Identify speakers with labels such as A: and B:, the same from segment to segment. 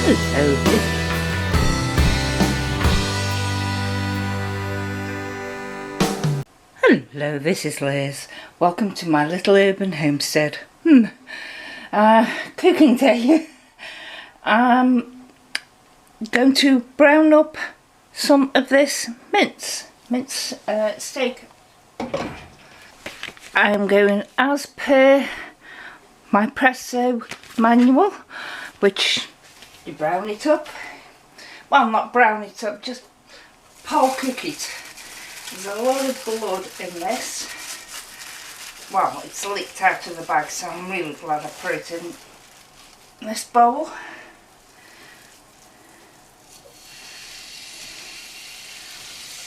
A: Hello. Hello, this is Liz. Welcome to my little urban homestead. Cooking day. I'm going to brown up some of this mince steak. I am going as per my Presto manual, which you brown it up. Well, not brown it up, just pole cook it. There's a lot of blood in this. Well, it's leaked out of the bag, so I'm really glad I put it in this bowl.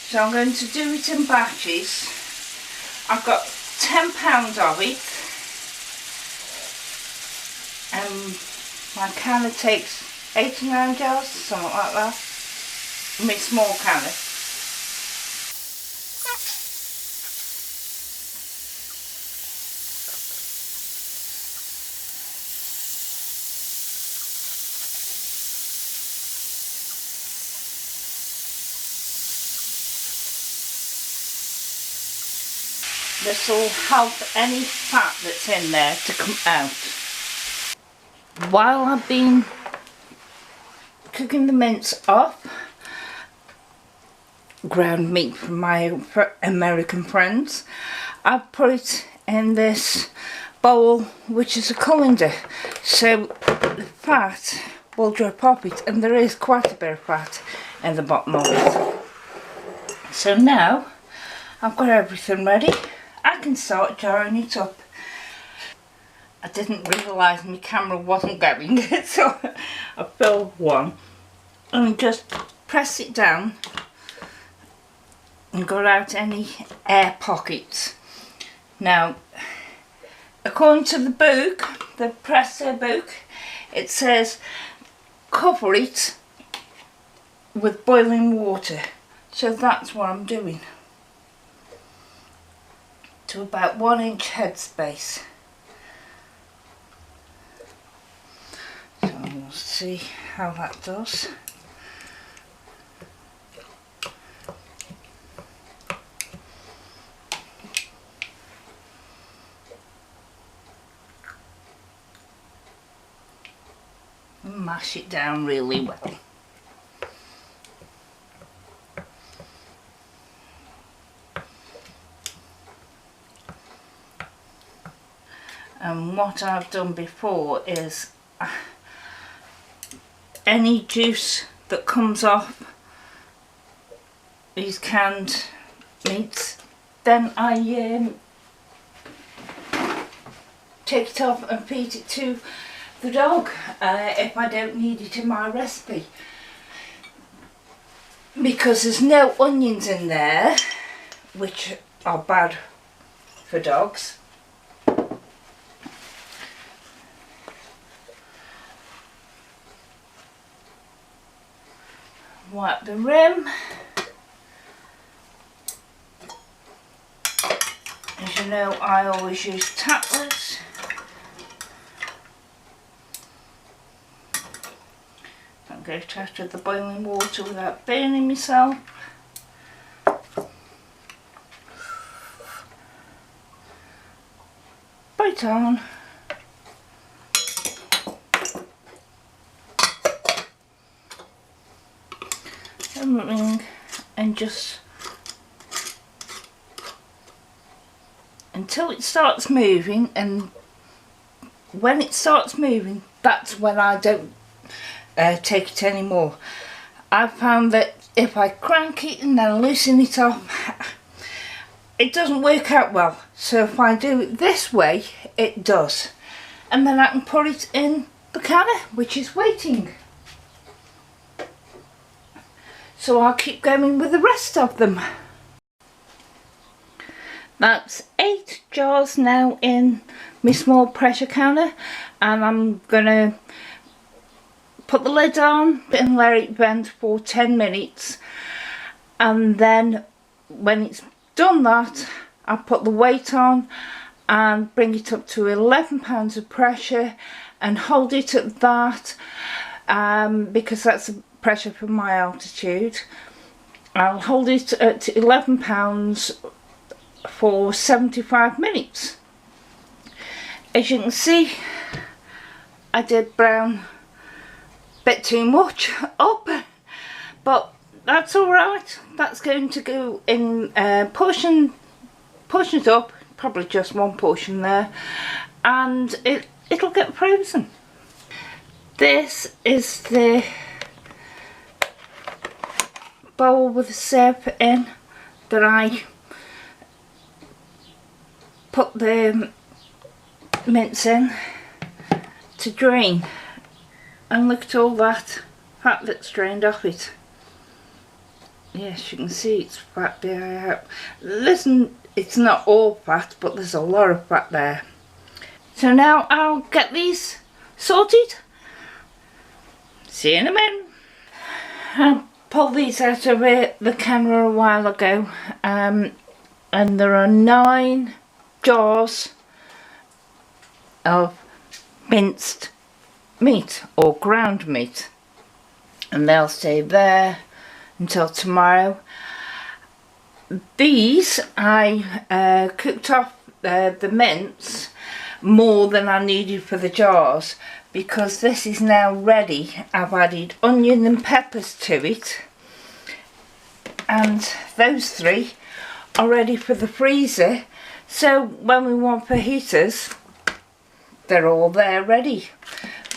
A: So I'm going to do it in batches. I've got £10 of it. My canner takes 89 jars, something like that. My small canner. This will help any fat that's in there to come out. While I've been cooking the mince up, ground meat from my American friends, I've put it in this bowl, which is a colander, so the fat will drip off it, and there is quite a bit of fat in the bottom of it. So now I've got everything ready. I can start jarring it up. I didn't realise my camera wasn't going, so I filled one and just press it down and got out any air pockets. Now, according to the book, the Presto book, it says cover it with boiling water, so that's what I'm doing, to about 1 inch headspace. So we'll see how that does. And mash it down really well. And what I've done before is any juice that comes off these canned meats, then I take it off and feed it to the dog if I don't need it in my recipe, because there's no onions in there, which are bad for dogs. Wipe the rim. As you know, I always use taplets. Don't go to the boiling water without burning myself. Put it on. And just until it starts moving, and when it starts moving, that's when I don't take it anymore. I've found that if I crank it and then loosen it off, it doesn't work out well. So if I do it this way, it does, and then I can put it in the canner, which is waiting. So I'll keep going with the rest of them. That's 8 jars now in my small pressure canner, and I'm gonna put the lid on and let it vent for 10 minutes, and then when it's done that, I'll put the weight on and bring it up to 11 pounds of pressure and hold it at that because that's the pressure from my altitude. I'll hold it at £11 for 75 minutes. As you can see, I did brown a bit too much up, but that's alright. That's going to go in portions up, probably just one portion there, and it'll get frozen. This is the bowl with the syrup in that I put the mince in to drain, and look at all that fat that's drained off it. Yes, you can see it's fat there. Listen, it's not all fat, but there's a lot of fat there. So now I'll get these sorted. See you in a minute. I pulled these out of the camera a while ago, and there are 9 jars of minced meat or ground meat, and they'll stay there until tomorrow. These I cooked off the mince more than I needed for the jars, because this is now ready. I've added onion and peppers to it, and those 3 are ready for the freezer, so when we want fajitas, they're all there ready.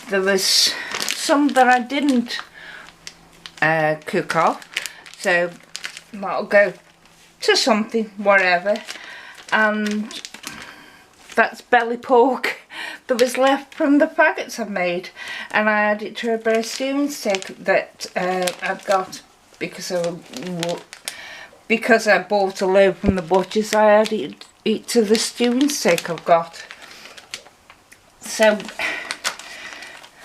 A: There was some that I didn't cook off, so that'll go to something, whatever. And that's belly pork that was left from the faggots I've made, and I added it to a bit of stewing steak that I've got, because I bought a load from the butcher's. I added it to the stewing steak I've got. So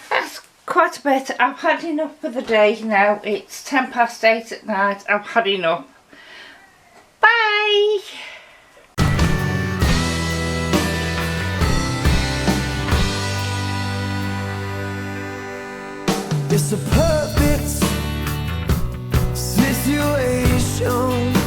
A: that's quite a bit. I've had enough for the day now. It's 8:10 at night. I've had enough. Bye.
B: It's a perfect situation.